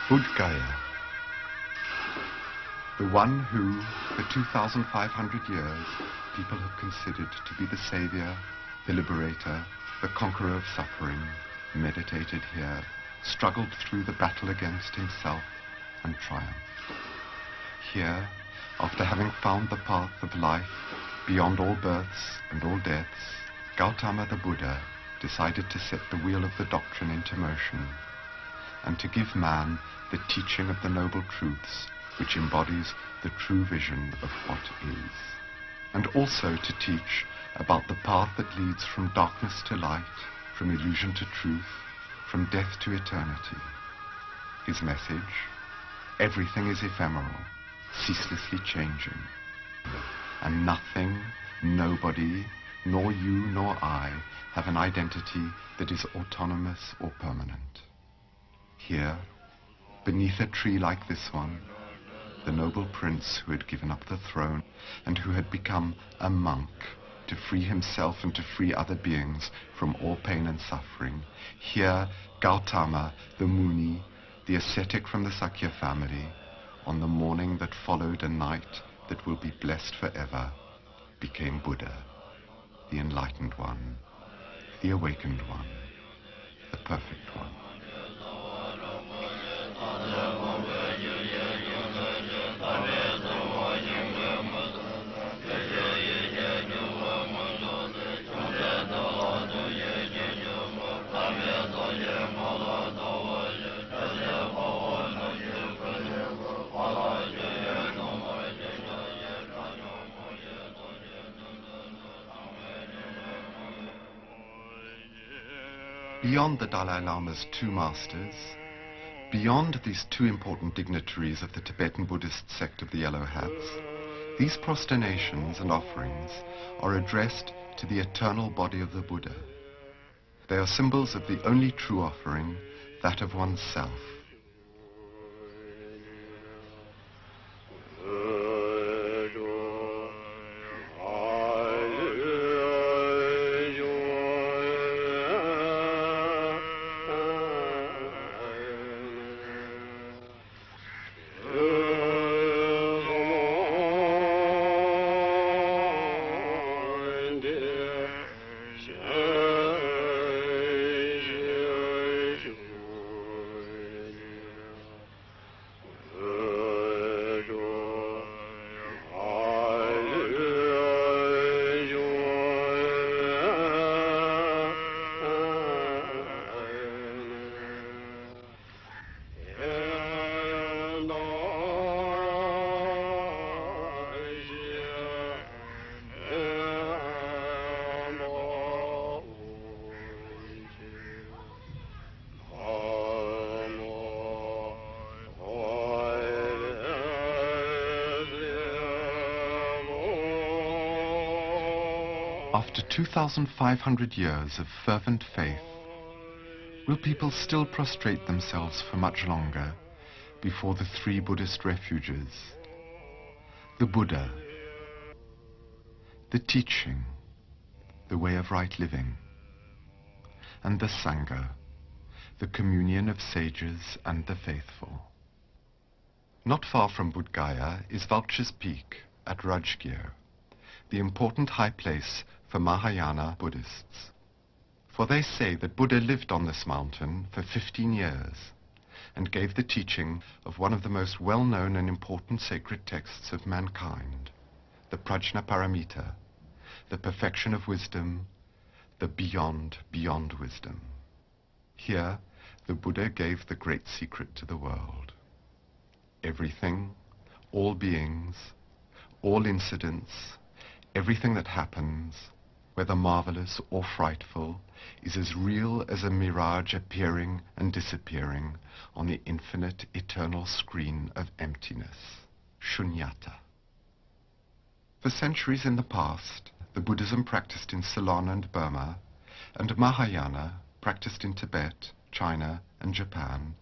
Bodhgaya, the one who, for 2,500 years, people have considered to be the savior, the liberator, the conqueror of suffering, meditated here, struggled through the battle against himself, and triumphed. Here, after having found the path of life beyond all births and all deaths, Gautama the Buddha decided to set the wheel of the doctrine into motion and to give man the teaching of the noble truths which embodies the true vision of what is, and also to teach about the path that leads from darkness to light, from illusion to truth, from death to eternity. His message: everything is ephemeral, ceaselessly changing, and nothing, nobody, nor you nor I have an identity that is autonomous or permanent. Here, beneath a tree like this one, the noble prince who had given up the throne and who had become a monk to free himself and to free other beings from all pain and suffering. Here, Gautama, the Muni, the ascetic from the Sakya family, on the morning that followed a night that will be blessed forever, became Buddha, the enlightened one, the awakened one, the perfect one. Beyond the Dalai Lama's two masters, beyond these two important dignitaries of the Tibetan Buddhist sect of the Yellow Hats, these prosternations and offerings are addressed to the eternal body of the Buddha. They are symbols of the only true offering, that of oneself. After 2,500 years of fervent faith, will people still prostrate themselves for much longer before the three Buddhist refuges? The Buddha, the teaching, the way of right living, and the Sangha, the communion of sages and the faithful. Not far from Bodhgaya is Vulture's Peak at Rajgir, the important high place for Mahayana Buddhists. For they say that Buddha lived on this mountain for 15 years and gave the teaching of one of the most well-known and important sacred texts of mankind, the Prajnaparamita, the perfection of wisdom, the beyond wisdom. Here, the Buddha gave the great secret to the world. Everything, all beings, all incidents, everything that happens, whether marvelous or frightful, is as real as a mirage appearing and disappearing on the infinite, eternal screen of emptiness, shunyata. For centuries in the past, the Buddhism practiced in Ceylon and Burma, and Mahayana, practiced in Tibet, China, and Japan,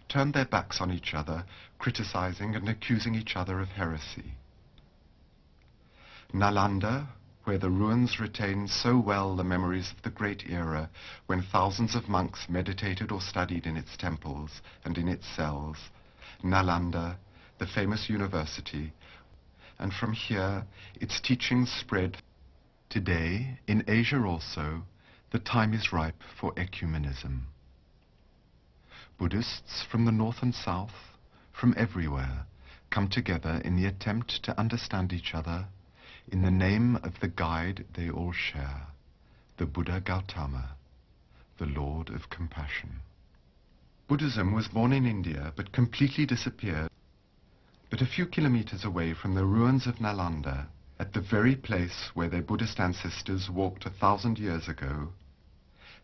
turned their backs on each other, criticizing and accusing each other of heresy. Nalanda, where the ruins retain so well the memories of the great era when thousands of monks meditated or studied in its temples and in its cells, Nalanda, the famous university, and from here its teachings spread. Today, in Asia also, the time is ripe for ecumenism. Buddhists from the north and south, from everywhere, come together in the attempt to understand each other in the name of the guide they all share, the Buddha Gautama, the Lord of Compassion. Buddhism was born in India but completely disappeared. But a few kilometers away from the ruins of Nalanda, at the very place where their Buddhist ancestors walked 1,000 years ago,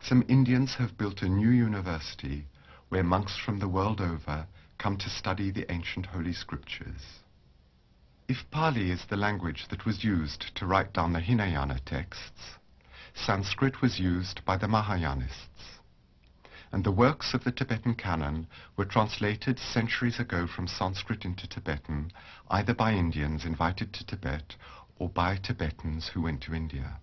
some Indians have built a new university where monks from the world over come to study the ancient holy scriptures. If Pali is the language that was used to write down the Hinayana texts, Sanskrit was used by the Mahayanists, and the works of the Tibetan canon were translated centuries ago from Sanskrit into Tibetan, either by Indians invited to Tibet or by Tibetans who went to India.